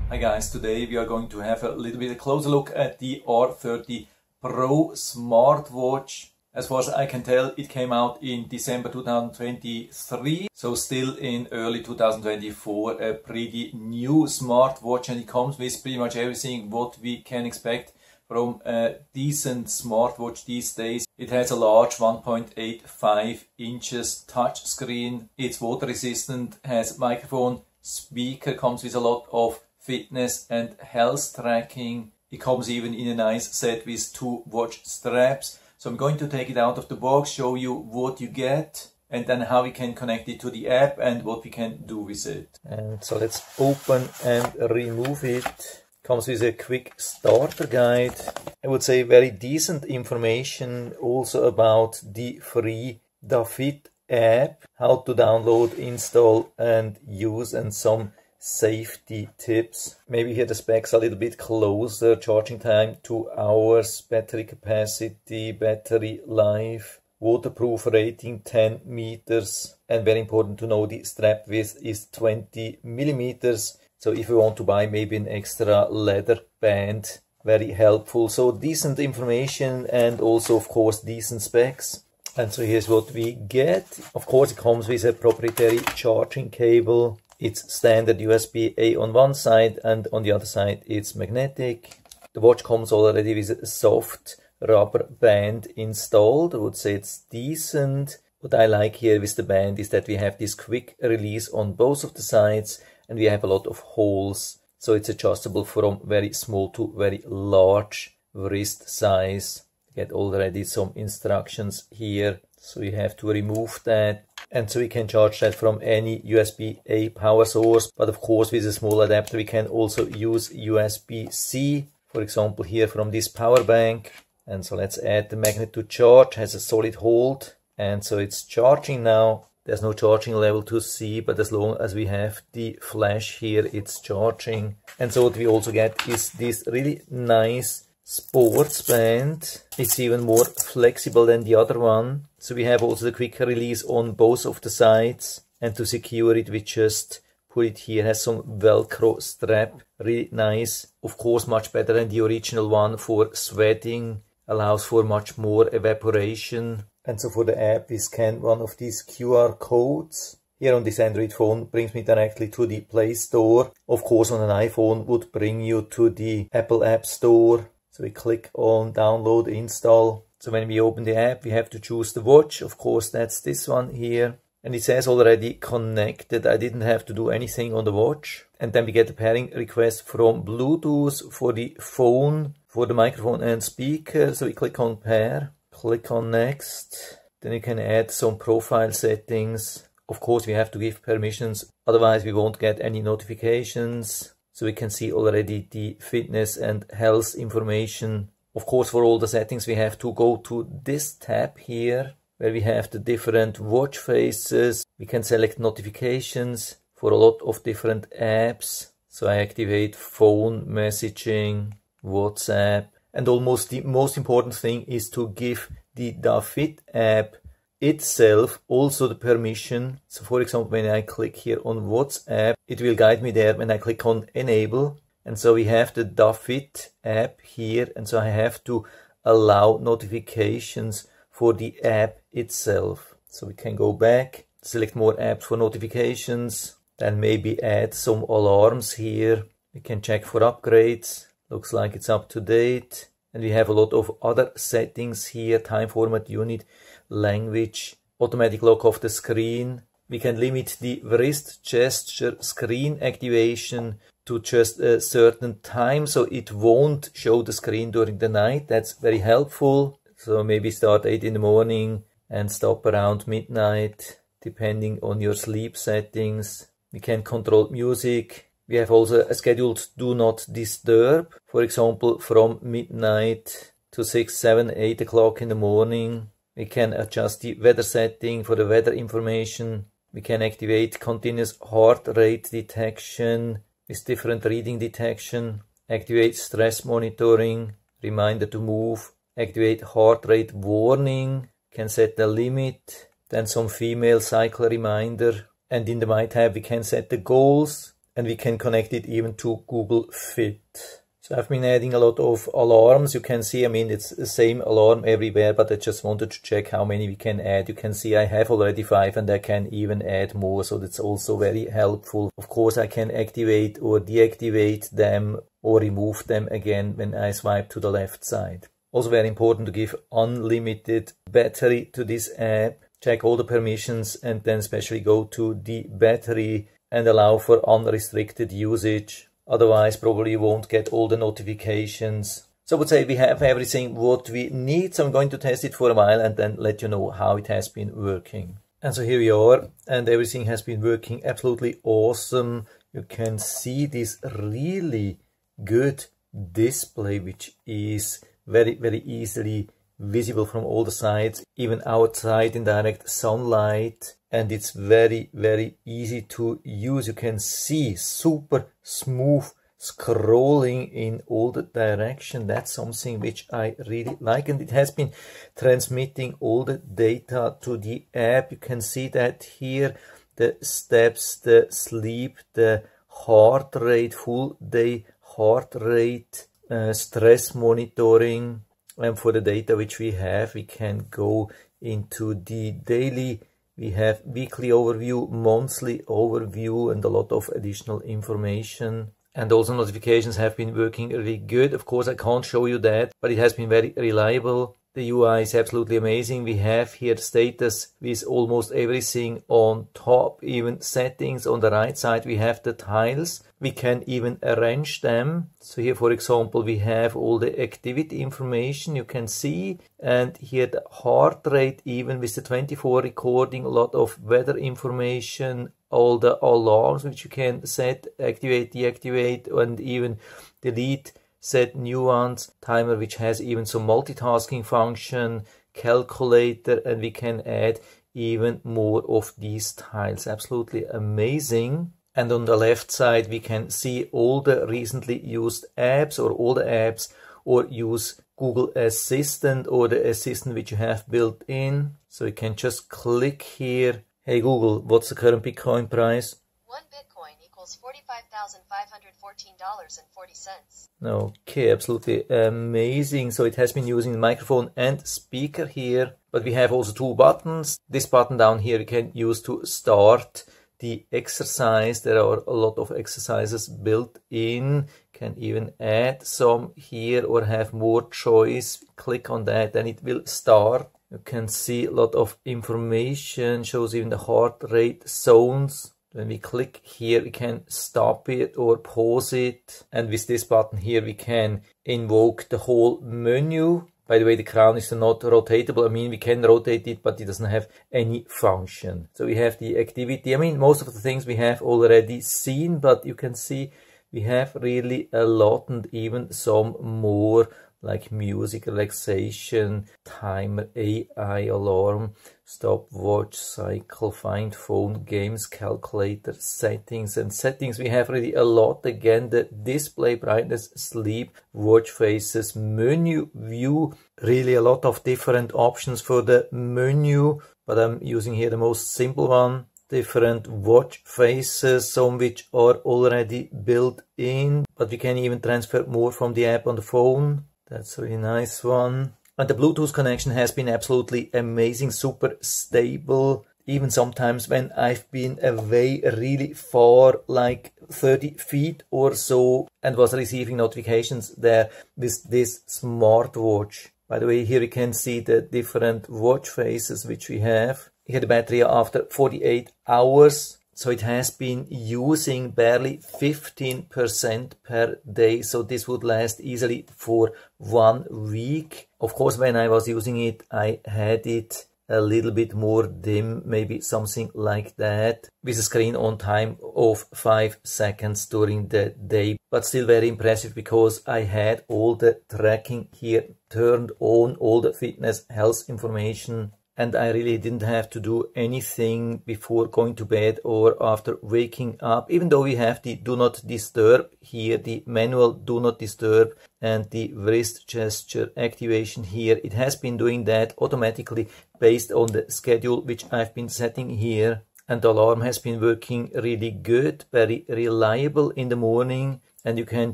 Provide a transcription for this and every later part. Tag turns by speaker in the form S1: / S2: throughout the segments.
S1: Hi guys, today we are going to have a little bit closer look at the R30 Pro smartwatch. As far as I can tell, it came out in December 2023, so still in early 2024, a pretty new smartwatch, and it comes with pretty much everything what we can expect from a decent smartwatch these days. It has a large 1.85 inches touch screen, it's water resistant, has microphone, speaker, comes with a lot of fitness and health tracking. It comes even in a nice set with two watch straps. So I'm going to take it out of the box, show you what you get, and then how we can connect it to the app and what we can do with it. And so let's open and remove it. Comes with a quick starter guide. I would say very decent information also about the free Dafit app, how to download, install and use, and some safety tips. Maybe here the specs a little bit closer. Charging time 2 hours, battery capacity, battery life, waterproof rating 10 meters, and very important to know, the strap width is 20 millimeters. So if you want to buy maybe an extra leather band, very helpful. So decent information and also of course decent specs. And so here's what we get. Of course it comes with a proprietary charging cable. It's standard USB-A on one side, and on the other side it's magnetic. The watch comes already with a soft rubber band installed. I would say it's decent. What I like here with the band is that we have this quick release on both of the sides, and we have a lot of holes. So it's adjustable from very small to very large wrist size. You get already some instructions here. So you have to remove that. And so we can charge that from any USB-A power source. But of course with a small adapter we can also use USB-C. For example here from this power bank. And so let's add the magnet to charge. Has a solid hold. And so it's charging now. There's no charging level to see, but as long as we have the flash here, it's charging. And so what we also get is this really nice sports band. It's even more flexible than the other one. So we have also the quick release on both of the sides. And to secure it, we just put it here. It has some Velcro strap. Really nice. Of course, much better than the original one for sweating. Allows for much more evaporation. And so for the app, we scan one of these QR codes. Here on this Android phone brings me directly to the Play Store. Of course on an iPhone would bring you to the Apple App Store. So we click on download, install. So when we open the app, we have to choose the watch. Of course that's this one here. And it says already connected. I didn't have to do anything on the watch. And then we get a pairing request from Bluetooth for the phone, for the microphone and speaker. So we click on pair. Click on next, then you can add some profile settings. Of course we have to give permissions, otherwise we won't get any notifications. So we can see already the fitness and health information. Of course for all the settings we have to go to this tab here, where we have the different watch faces. We can select notifications for a lot of different apps. So I activate phone, messaging, WhatsApp. And almost the most important thing is to give the Dafit app itself also the permission. So for example, when I click here on WhatsApp, it will guide me there when I click on enable. And so we have the Dafit app here. And so I have to allow notifications for the app itself. So we can go back, select more apps for notifications, then maybe add some alarms here. We can check for upgrades. Looks like it's up to date. And we have a lot of other settings here. Time format unit, language, automatic lock off the screen. We can limit the wrist gesture screen activation to just a certain time, so it won't show the screen during the night. That's very helpful. So maybe start 8 in the morning and stop around midnight, depending on your sleep settings. We can control music. We have also a scheduled do not disturb, for example, from midnight to 6, 7, 8 o'clock in the morning. We can adjust the weather setting for the weather information. We can activate continuous heart rate detection with different reading detection. Activate stress monitoring, reminder to move. Activate heart rate warning, can set the limit. Then some female cycle reminder. And in the My tab we can set the goals and we can connect it even to Google Fit. So I've been adding a lot of alarms. You can see, I mean, it's the same alarm everywhere, but I just wanted to check how many we can add. You can see I have already 5 and I can even add more, so that's also very helpful. Of course, I can activate or deactivate them or remove them again when I swipe to the left side. Also very important to give unlimited battery to this app. Check all the permissions and then especially go to the battery and allow for unrestricted usage. Otherwise, probably you won't get all the notifications. So I would say we have everything what we need. So I'm going to test it for a while and then let you know how it has been working. And so here we are, and everything has been working absolutely awesome. You can see this really good display, which is very, very easily visible from all the sides, even outside in direct sunlight. And it's very, very easy to use. You can see super smooth scrolling in all the direction. That's something which I really like, and it has been transmitting all the data to the app. You can see that here, the steps, the sleep, the heart rate, full day heart rate, stress monitoring. And for the data which we have, we can go into the daily. We have weekly overview, monthly overview, and a lot of additional information. And also notifications have been working really good. Of course, I can't show you that, but it has been very reliable. The UI is absolutely amazing. We have here status with almost everything on top, even settings. On the right side, we have the tiles. We can even arrange them. So here, for example, we have all the activity information you can see. And here the heart rate, even with the 24 recording, a lot of weather information, all the alarms which you can set, activate, deactivate, and even delete. Set new ones, timer which has even some multitasking function, calculator, and we can add even more of these tiles. Absolutely amazing. And on the left side we can see all the recently used apps, or all the apps, or use Google Assistant or the assistant which you have built in. So you can just click here. Hey Google, what's the current Bitcoin price?
S2: 1 Bitcoin equals $45,514.40.
S1: Okay, absolutely amazing. So it has been using the microphone and speaker here, but we have also 2 buttons. This button down here we can use to start the exercise. There are a lot of exercises built in. Can even add some here or have more choice. Click on that, then it will start. You can see a lot of information, shows even the heart rate zones. When we click here, we can stop it or pause it. And with this button here, we can invoke the whole menu. By the way, the crown is not rotatable. I mean, we can rotate it, but it doesn't have any function. So we have the activity. I mean, most of the things we have already seen, but you can see we have really a lot, and even some more, like music, relaxation, timer, AI alarm, stopwatch, cycle, find phone, games, calculator, settings. And settings, we have really a lot. Again, the display brightness, sleep, watch faces, menu view, really a lot of different options for the menu, but I'm using here the most simple one. Different watch faces, some which are already built in, but we can even transfer more from the app on the phone. That's a really nice one. And the Bluetooth connection has been absolutely amazing, super stable. Even sometimes when I've been away really far, like 30 feet or so, and was receiving notifications there with this smartwatch. By the way, here you can see the different watch faces which we have. Here the battery after 48 hours. So it has been using barely 15% per day. So this would last easily for 1 week. Of course, when I was using it, I had it a little bit more dim, maybe something like that, with a screen on time of 5 seconds during the day. But still very impressive, because I had all the tracking here turned on, all the fitness, health information. And I really didn't have to do anything before going to bed or after waking up, even though we have the do not disturb here, the manual do not disturb, and the wrist gesture activation here. It has been doing that automatically based on the schedule which I've been setting here. and the alarm has been working really good, very reliable in the morning. And you can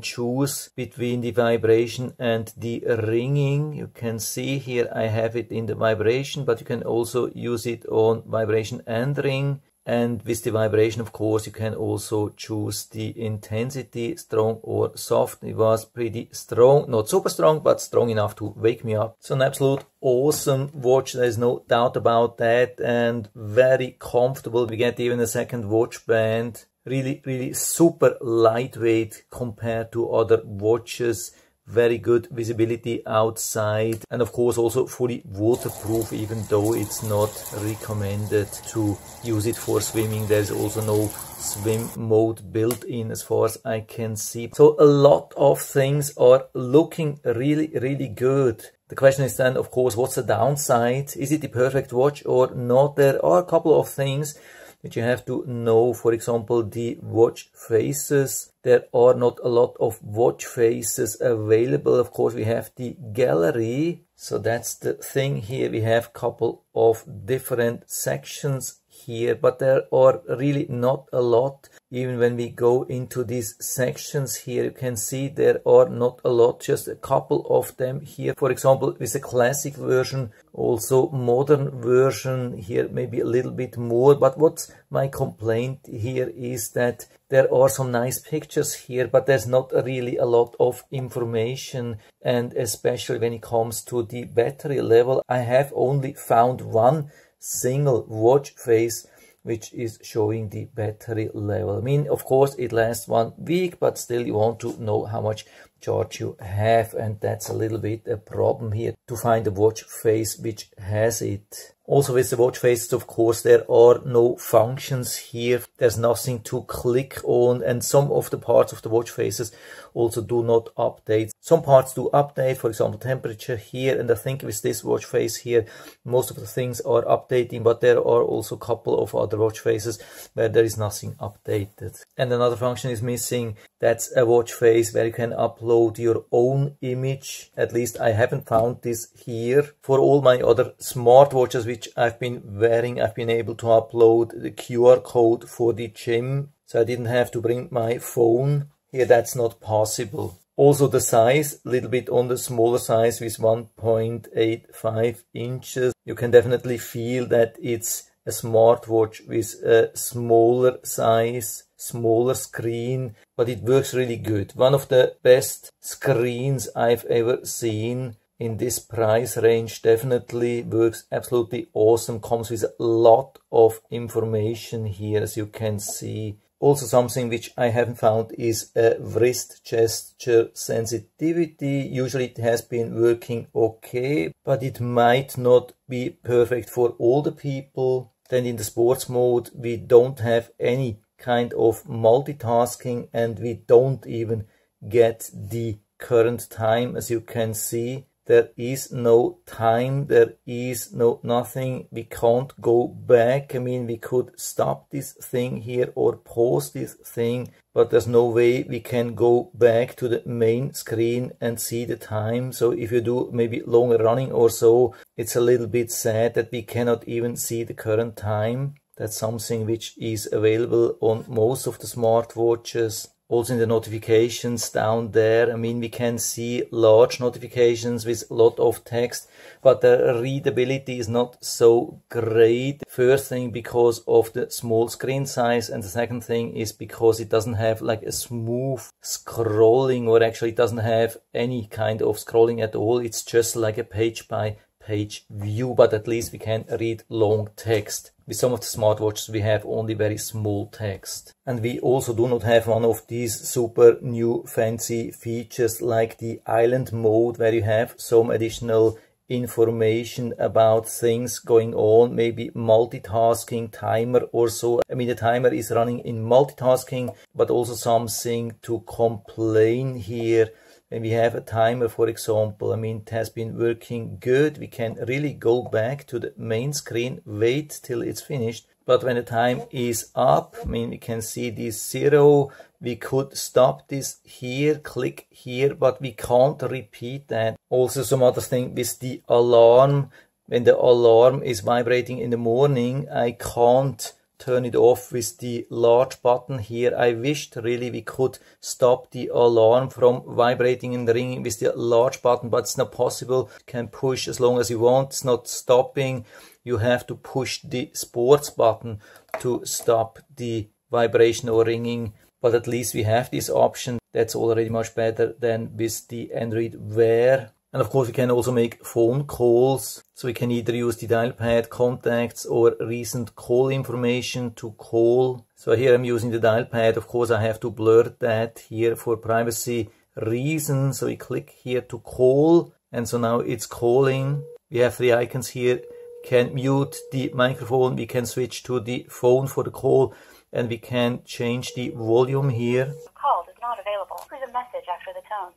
S1: choose between the vibration and the ringing. You can see here I have it in the vibration, but you can also use it on vibration and ring. And with the vibration, of course, you can also choose the intensity, strong or soft. It was pretty strong, not super strong, but strong enough to wake me up. So an absolute awesome watch, there's no doubt about that, and very comfortable. We get even a second watch band. Really super lightweight compared to other watches. Very good visibility outside, and of course also fully waterproof, even though it's not recommended to use it for swimming. There's also no swim mode built in as far as I can see. So a lot of things are looking really good. The question is then, of course, what's the downside? Is it the perfect watch or not? There are a couple of things that you have to know. For example, the watch faces. There are not a lot of watch faces available. Of course, we have the gallery. So that's the thing here. We have a couple of different sections here, but there are really not a lot. Even when we go into these sections here, you can see there are not a lot, just a couple of them here. For example, with a classic version, also modern version here, maybe a little bit more. But what's my complaint here is that there are some nice pictures here, but there's not really a lot of information. And especially when it comes to the battery level, I have only found one single watch face which is showing the battery level. I mean, of course, it lasts 1 week, but still you want to know how much charge you have, and that's a little bit a problem here to find a watch face which has it. Also with the watch faces, of course, there are no functions here. There's nothing to click on, and some of the parts of the watch faces also do not update. Some parts do update, for example, temperature here, and I think with this watch face here, most of the things are updating, but there are also a couple of other watch faces where there is nothing updated. And another function is missing. That's a watch face where you can upload your own image. At least I haven't found this here. For all my other smartwatches which I've been wearing, I've been able to upload the QR code for the gym. So I didn't have to bring my phone. Here that's not possible. Also the size, a little bit on the smaller size with 1.85 inches. You can definitely feel that it's a smartwatch with a smaller size, smaller screen, but it works really good. One of the best screens I've ever seen in this price range. Definitely works absolutely awesome. Comes with a lot of information here, as you can see. Also something which I haven't found is a wrist gesture sensitivity. Usually it has been working okay, but it might not be perfect for all the people. Then in the sports mode, we don't have any kind of multitasking, and we don't even get the current time. As you can see, there is no time, there is no nothing. We can't go back. I mean, we could stop this thing here or pause this thing, but there's no way we can go back to the main screen and see the time. So if you do maybe longer running or so, it's a little bit sad that we cannot even see the current time. That's something which is available on most of the smartwatches. Also in the notifications down there, I mean, we can see large notifications with a lot of text, but the readability is not so great. First thing, because of the small screen size, and the second thing is because it doesn't have like a smooth scrolling, or actually it doesn't have any kind of scrolling at all. It's just like a page by page view, but at least we can read long text. With some of the smartwatches we have only very small text. And we also do not have one of these super new fancy features like the island mode, where you have some additional information about things going on, maybe multitasking, timer or so. I mean, the timer is running in multitasking, but also something to complain here. When we have a timer, for example, I mean, it has been working good. We can really go back to the main screen, wait till it's finished. But when the time is up, I mean, we can see this 0. We could stop this here, click here, but we can't repeat that. Also some other thing with the alarm. When the alarm is vibrating in the morning, I can't turn it off with the large button here. I wished really we could stop the alarm from vibrating and ringing with the large button, but it's not possible. You can push as long as you want. It's not stopping. You have to push the sports button to stop the vibration or ringing. But at least we have this option. That's already much better than with the Android Wear. And of course we can also make phone calls. So we can either use the dial pad contacts or recent call information to call. So here I'm using the dial pad. Of course I have to blur that here for privacy reasons. So we click here to call. And so now it's calling. We have three icons here. We can mute the microphone. We can switch to the phone for the call. And we can change the volume here.
S3: Call is not available. Leave a message after the tone.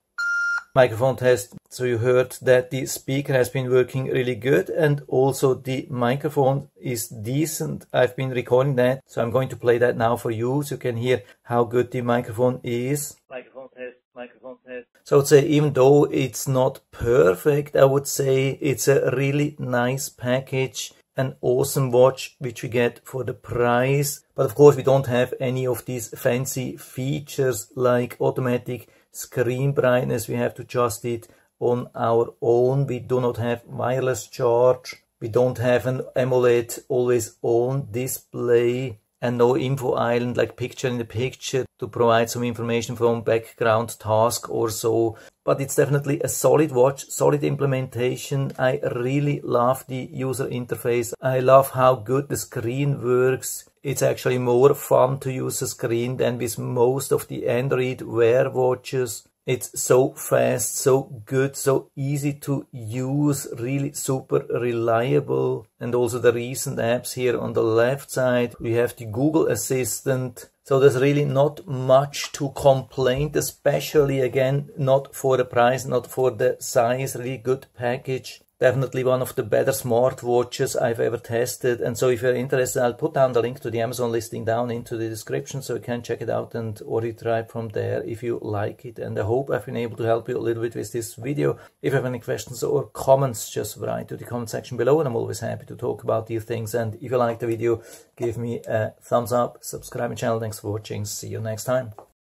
S1: Microphone test. So you heard that the speaker has been working really good and also the microphone is decent. I've been recording that, so I'm going to play that now for you so you can hear how good the microphone is. Microphone test, microphone test. So I would say even though it's not perfect, I would say it's a really nice package. An awesome watch which we get for the price. But of course we don't have any of these fancy features like automatic screen brightness. We have to adjust it on our own. We do not have wireless charge. We don't have an AMOLED always on display and no info island like picture in the picture to provide some information from background task or so. But it's definitely a solid watch, solid implementation. I really love the user interface. I love how good the screen works. It's actually more fun to use the screen than with most of the Android Wear watches. It's so fast, so good, so easy to use, really super reliable. And also the recent apps here on the left side. We have the Google Assistant. So there's really not much to complain, especially again, not for the price, not for the size, really good package. Definitely one of the better smartwatches I've ever tested. And so if you're interested, I'll put down the link to the Amazon listing down into the description so you can check it out and order it right from there if you like it. And I hope I've been able to help you a little bit with this video. If you have any questions or comments, just write to the comment section below and I'm always happy to talk about these things. And if you like the video, give me a thumbs up, subscribe my channel. Thanks for watching. See you next time.